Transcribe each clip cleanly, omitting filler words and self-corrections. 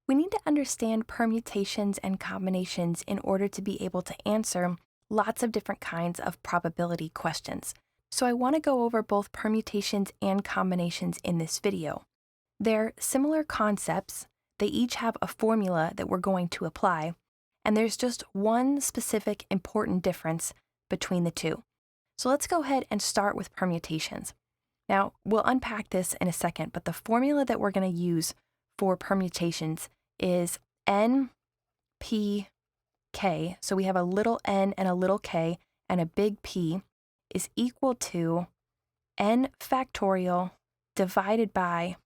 We need to understand permutations and combinations in order to be able to answer lots of different kinds of probability questions. So I want to go over both permutations and combinations in this video. They're similar concepts, they each have a formula that we're going to apply, and there's just one specific important difference between the two. So let's go ahead and start with permutations. Now, we'll unpack this in a second, but the formula that we're going to use for permutations is n, p, k. So we have a little n and a little k, and a big P is equal to n factorial divided by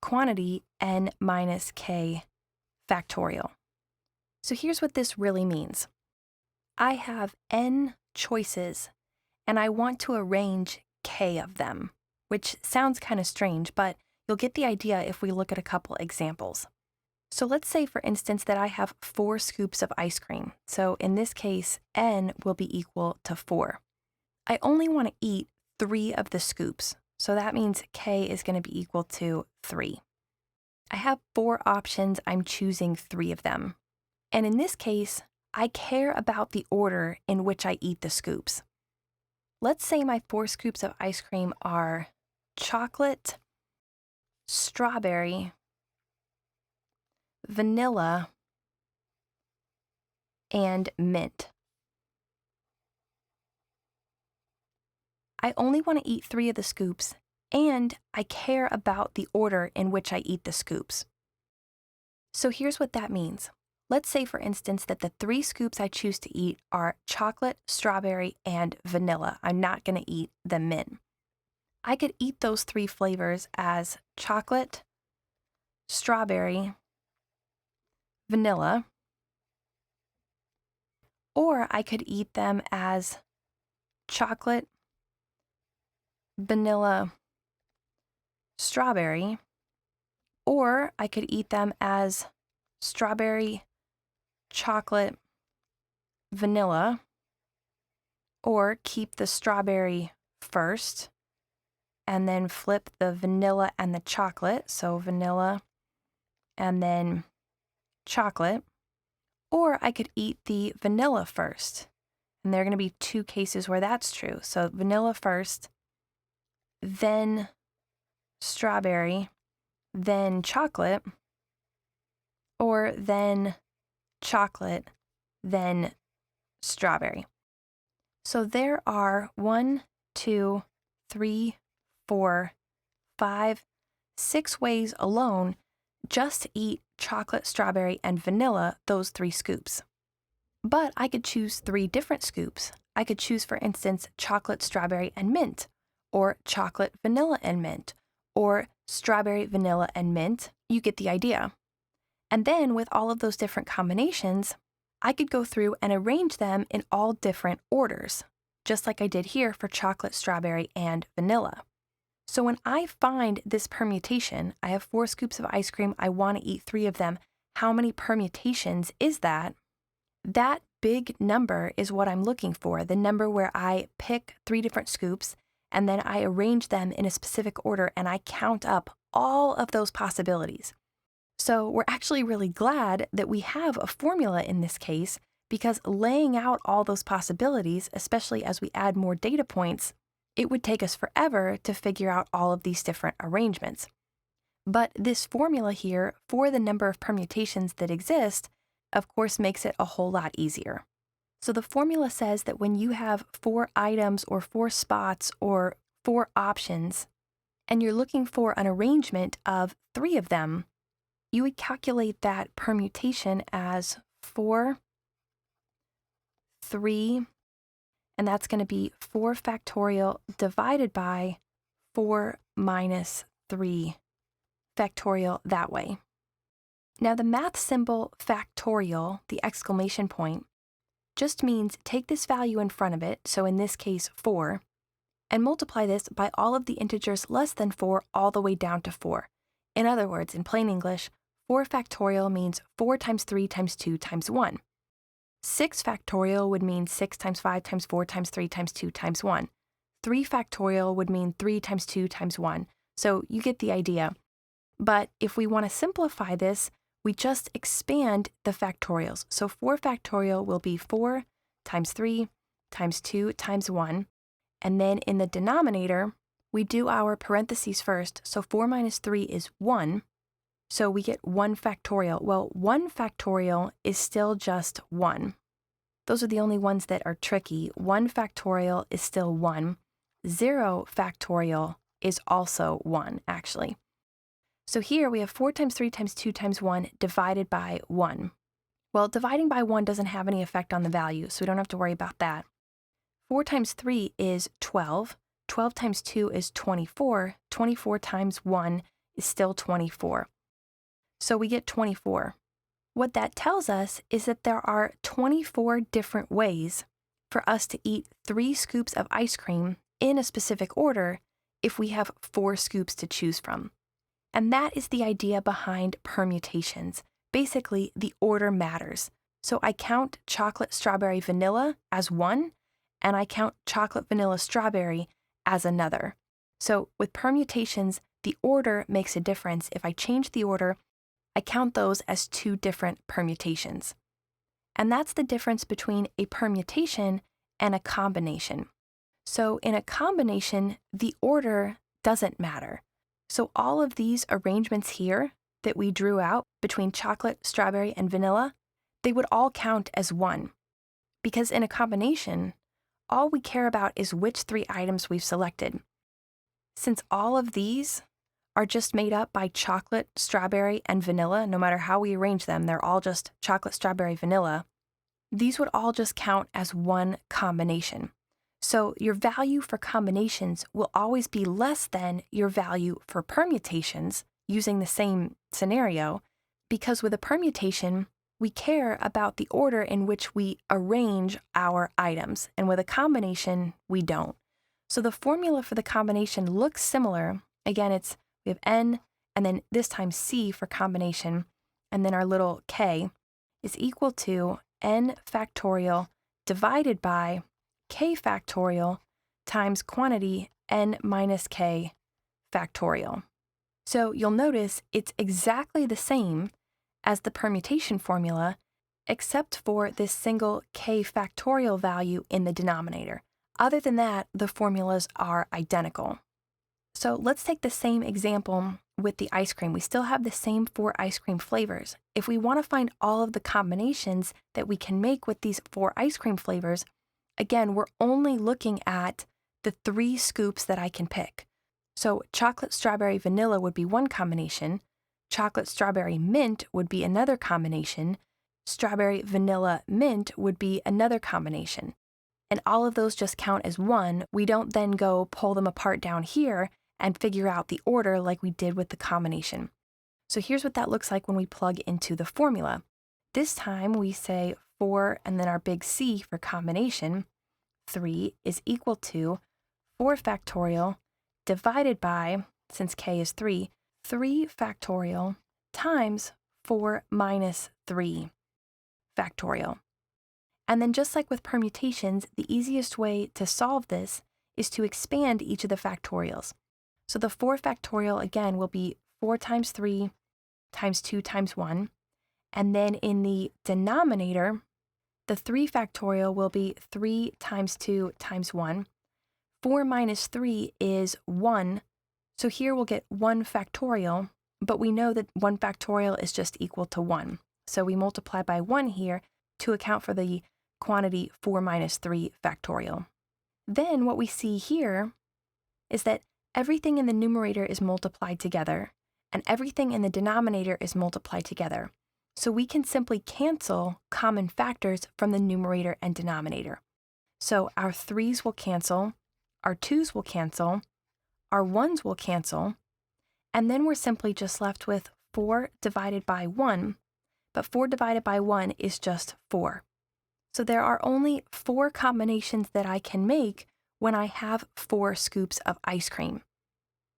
quantity n minus k factorial. So here's what this really means. I have n choices, and I want to arrange k of them, which sounds kind of strange, but you'll get the idea if we look at a couple examples. So let's say, for instance, that I have 4 scoops of ice cream. So in this case, n will be equal to 4. I only want to eat 3 of the scoops, so that means k is going to be equal to 3. I have 4 options, I'm choosing 3 of them. And in this case, I care about the order in which I eat the scoops. Let's say my 4 scoops of ice cream are chocolate, strawberry, vanilla, and mint. I only want to eat 3 of the scoops, and I care about the order in which I eat the scoops. So here's what that means. Let's say, for instance, that the 3 scoops I choose to eat are chocolate, strawberry, and vanilla. I'm not going to eat the mint. I could eat those 3 flavors as chocolate, strawberry, vanilla, or I could eat them as chocolate, vanilla, strawberry, or I could eat them as strawberry, chocolate, vanilla, or keep the strawberry first and then flip the vanilla and the chocolate, so vanilla and then chocolate, or I could eat the vanilla first. And there are going to be 2 cases where that's true. So vanilla first, then strawberry, then chocolate, or then chocolate, then strawberry. So there are 1, 2, 3, 4, 5, 6 ways alone just to eat chocolate, strawberry, and vanilla, those 3 scoops. But I could choose 3 different scoops. I could choose, for instance, chocolate, strawberry, and mint, or chocolate, vanilla, and mint, or strawberry, vanilla, and mint. You get the idea. And then with all of those different combinations, I could go through and arrange them in all different orders, just like I did here for chocolate, strawberry, and vanilla. So when I find this permutation, I have 4 scoops of ice cream, I want to eat 3 of them. How many permutations is that? That big number is what I'm looking for, the number where I pick 3 different scoops, and then I arrange them in a specific order, and I count up all of those possibilities. So we're actually really glad that we have a formula in this case, because laying out all those possibilities, especially as we add more data points, it would take us forever to figure out all of these different arrangements. But this formula here for the number of permutations that exist, of course, makes it a whole lot easier. So the formula says that when you have 4 items or 4 spots or 4 options, and you're looking for an arrangement of 3 of them, you would calculate that permutation as 4, 3, and that's going to be 4 factorial divided by 4 minus 3 factorial that way. Now the math symbol factorial, the exclamation point, just means take this value in front of it, so in this case 4, and multiply this by all of the integers less than 4 all the way down to 4. In other words, in plain English, 4 factorial means 4 times 3 times 2 times 1. 6 factorial would mean 6 times 5 times 4 times 3 times 2 times 1. 3 factorial would mean 3 times 2 times 1. So you get the idea. But if we want to simplify this, we just expand the factorials. So 4 factorial will be 4 times 3 times 2 times 1. And then in the denominator, we do our parentheses first. So 4 minus 3 is 1. So we get 1 factorial. Well, 1 factorial is still just 1. Those are the only ones that are tricky. 1 factorial is still 1. 0 factorial is also 1, actually. So here we have 4 times 3 times 2 times 1 divided by 1. Well, dividing by 1 doesn't have any effect on the value, so we don't have to worry about that. 4 times 3 is 12. 12 times 2 is 24. 24 times 1 is still 24. So we get 24. What that tells us is that there are 24 different ways for us to eat 3 scoops of ice cream in a specific order if we have 4 scoops to choose from. And that is the idea behind permutations. Basically, the order matters. So I count chocolate, strawberry, vanilla as one, and I count chocolate, vanilla, strawberry as another. So with permutations, the order makes a difference. If I change the order, I count those as 2 different permutations. And that's the difference between a permutation and a combination. So in a combination, the order doesn't matter. So all of these arrangements here that we drew out between chocolate, strawberry, and vanilla, they would all count as 1. Because in a combination, all we care about is which 3 items we've selected. Since all of these are just made up by chocolate, strawberry, and vanilla, no matter how we arrange them, they're all just chocolate, strawberry, vanilla, these would all just count as 1 combination. So your value for combinations will always be less than your value for permutations using the same scenario, because with a permutation, we care about the order in which we arrange our items, and with a combination, we don't. So the formula for the combination looks similar. Again, we have n, and then this time c for combination, and then our little k is equal to n factorial divided by k factorial times quantity n minus k factorial. So you'll notice it's exactly the same as the permutation formula, except for this single k factorial value in the denominator. Other than that, the formulas are identical. So let's take the same example with the ice cream. We still have the same 4 ice cream flavors. If we want to find all of the combinations that we can make with these 4 ice cream flavors, again, we're only looking at the 3 scoops that I can pick. So chocolate, strawberry, vanilla would be one combination. Chocolate, strawberry, mint would be another combination. Strawberry, vanilla, mint would be another combination. And all of those just count as 1. We don't then go pull them apart down here and figure out the order like we did with the combination. So here's what that looks like when we plug into the formula. This time we say 4 and then our big C for combination, 3 is equal to 4 factorial divided by, since k is 3, 3 factorial times 4 minus 3 factorial. And then just like with permutations, the easiest way to solve this is to expand each of the factorials. So the 4 factorial, again, will be 4 times 3 times 2 times 1. And then in the denominator, the 3 factorial will be 3 times 2 times 1. 4 minus 3 is 1. So here we'll get 1 factorial, but we know that 1 factorial is just equal to 1. So we multiply by 1 here to account for the quantity 4 minus 3 factorial. Then what we see here is that everything in the numerator is multiplied together, and everything in the denominator is multiplied together. So we can simply cancel common factors from the numerator and denominator. So our 3's will cancel, our 2's will cancel, our 1's will cancel, and then we're simply just left with 4 divided by 1, but 4 divided by 1 is just 4. So there are only 4 combinations that I can make when I have 4 scoops of ice cream.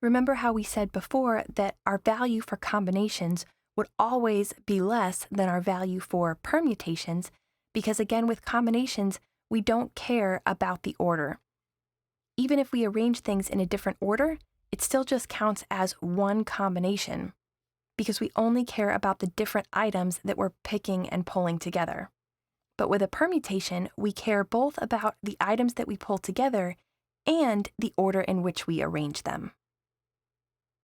Remember how we said before that our value for combinations would always be less than our value for permutations, because again, with combinations, we don't care about the order. Even if we arrange things in a different order, it still just counts as 1 combination. because we only care about the different items that we're picking and pulling together. But with a permutation, we care both about the items that we pull together and the order in which we arrange them.